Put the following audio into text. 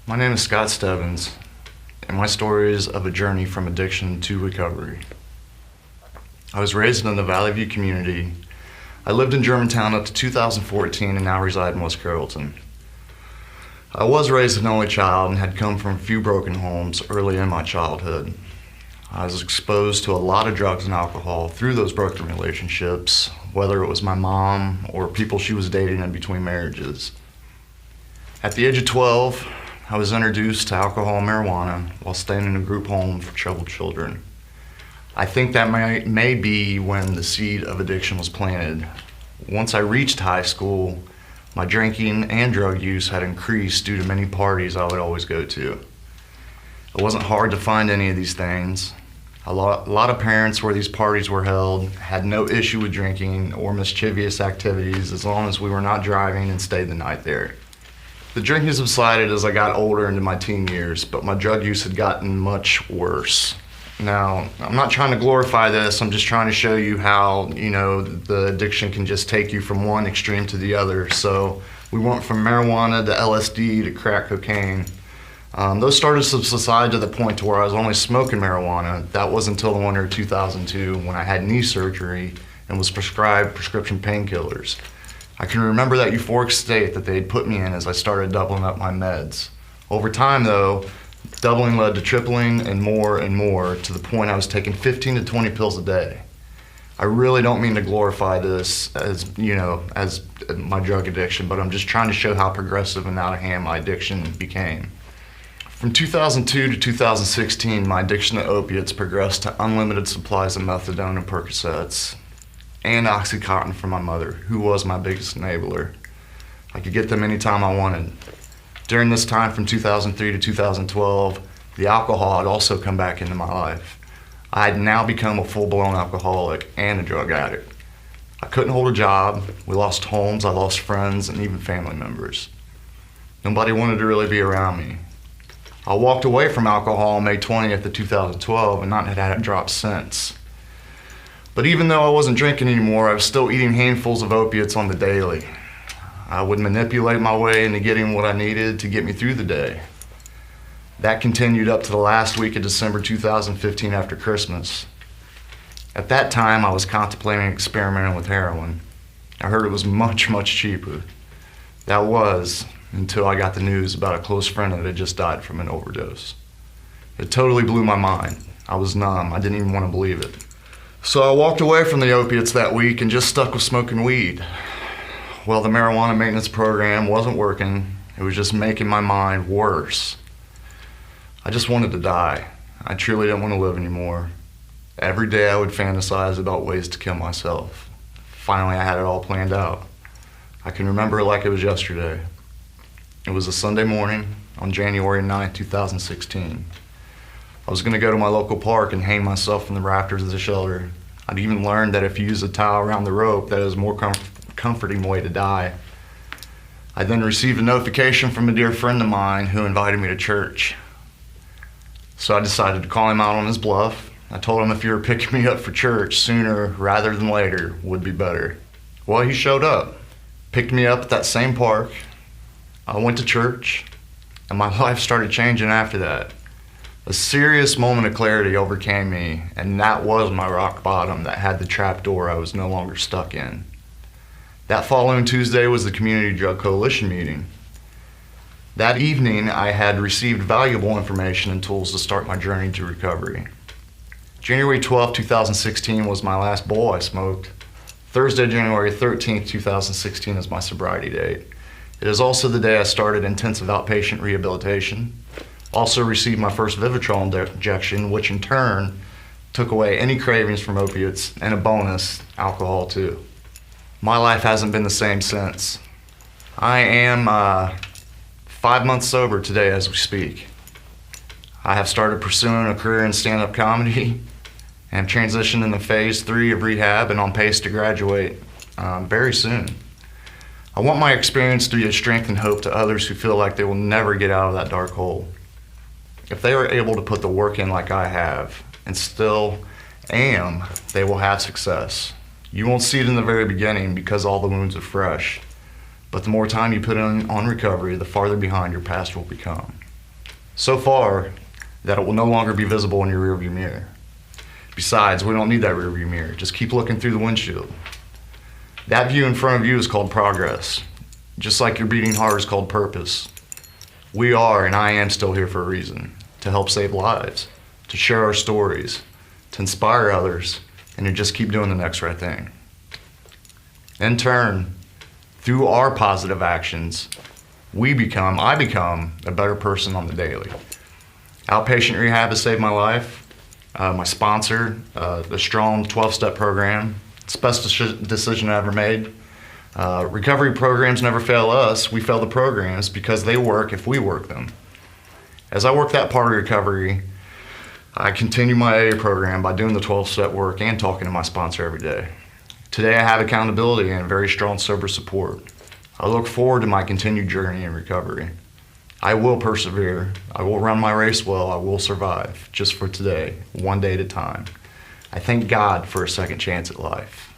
My name is Scott Stebbins, and my story is of a journey from addiction to recovery. I was raised in the Valley View community. I lived in Germantown up to 2014 and now reside in West Carrollton. I was raised an only child and had come from a few broken homes early in my childhood. I was exposed to a lot of drugs and alcohol through those broken relationships, whether it was my mom or people she was dating in between marriages. At the age of 12, I was introduced to alcohol and marijuana while staying in a group home for troubled children. I think that may be when the seed of addiction was planted. Once I reached high school, my drinking and drug use had increased due to many parties I would always go to. It wasn't hard to find any of these things. A lot of parents where these parties were held had no issue with drinking or mischievous activities as long as we were not driving and stayed the night there. The drinking subsided as I got older into my teen years, but my drug use had gotten much worse. Now, I'm not trying to glorify this, I'm just trying to show you how, the addiction can just take you from one extreme to the other. So we went from marijuana to LSD to crack cocaine. Those started to subside to the point to where I was only smoking marijuana. That wasn't until the winter of 2002 when I had knee surgery and was prescribed prescription painkillers. I can remember that euphoric state that they had put me in as I started doubling up my meds. Over time though, doubling led to tripling and more to the point I was taking 15 to 20 pills a day. I really don't mean to glorify this as my drug addiction, but I'm just trying to show how progressive and out of hand my addiction became. From 2002 to 2016, my addiction to opiates progressed to unlimited supplies of methadone and Percocets, and Oxycontin from my mother, who was my biggest enabler. I could get them anytime I wanted. During this time from 2003 to 2012, the alcohol had also come back into my life. I had now become a full-blown alcoholic and a drug addict. I couldn't hold a job, we lost homes, I lost friends, and even family members. Nobody wanted to really be around me. I walked away from alcohol on May 20th of 2012 and not had a drop since. But even though I wasn't drinking anymore, I was still eating handfuls of opiates on the daily. I would manipulate my way into getting what I needed to get me through the day. That continued up to the last week of December 2015 after Christmas. At that time, I was contemplating experimenting with heroin. I heard it was much, much cheaper. That was, until I got the news about a close friend that had just died from an overdose. It totally blew my mind. I was numb. I didn't even want to believe it. So I walked away from the opiates that week and just stuck with smoking weed. Well, the marijuana maintenance program wasn't working. It was just making my mind worse. I just wanted to die. I truly didn't want to live anymore. Every day I would fantasize about ways to kill myself. Finally, I had it all planned out. I can remember it like it was yesterday. It was a Sunday morning on January 9th, 2016. I was going to go to my local park and hang myself from the rafters of the shelter. I'd even learned that if you use a towel around the rope, that is a more comforting way to die. I then received a notification from a dear friend of mine who invited me to church. So I decided to call him out on his bluff. I told him if you were picking me up for church, sooner rather than later would be better. Well, he showed up, picked me up at that same park. I went to church, and my life started changing after that. A serious moment of clarity overcame me, and that was my rock bottom that had the trap door I was no longer stuck in. That following Tuesday was the Community Drug Coalition meeting. That evening, I had received valuable information and tools to start my journey to recovery. January 12, 2016 was my last bowl I smoked. Thursday, January 13, 2016 is my sobriety date. It is also the day I started intensive outpatient rehabilitation. Also received my first Vivitrol injection, which in turn took away any cravings from opiates, and a bonus, alcohol too. My life hasn't been the same since. I am 5 months sober today as we speak. I have started pursuing a career in stand-up comedy and transitioned into phase 3 of rehab and on pace to graduate very soon. I want my experience to be a strength and hope to others who feel like they will never get out of that dark hole. If they are able to put the work in like I have, and still am, they will have success. You won't see it in the very beginning because all the wounds are fresh, but the more time you put in on recovery, the farther behind your past will become. So far that it will no longer be visible in your rearview mirror. Besides, we don't need that rearview mirror. Just keep looking through the windshield. That view in front of you is called progress. Just like your beating heart is called purpose. We are, and I am still here for a reason. To help save lives, to share our stories, to inspire others, and to just keep doing the next right thing. In turn, through our positive actions, I become a better person on the daily. Outpatient rehab has saved my life. My sponsor, the strong 12-step program, it's the best decision I ever made. Recovery programs never fail us. We fail the programs because they work if we work them. As I work that part of recovery, I continue my AA program by doing the 12-step work and talking to my sponsor every day. Today I have accountability and very strong sober support. I look forward to my continued journey in recovery. I will persevere. I will run my race well. I will survive, just for today, one day at a time. I thank God for a second chance at life.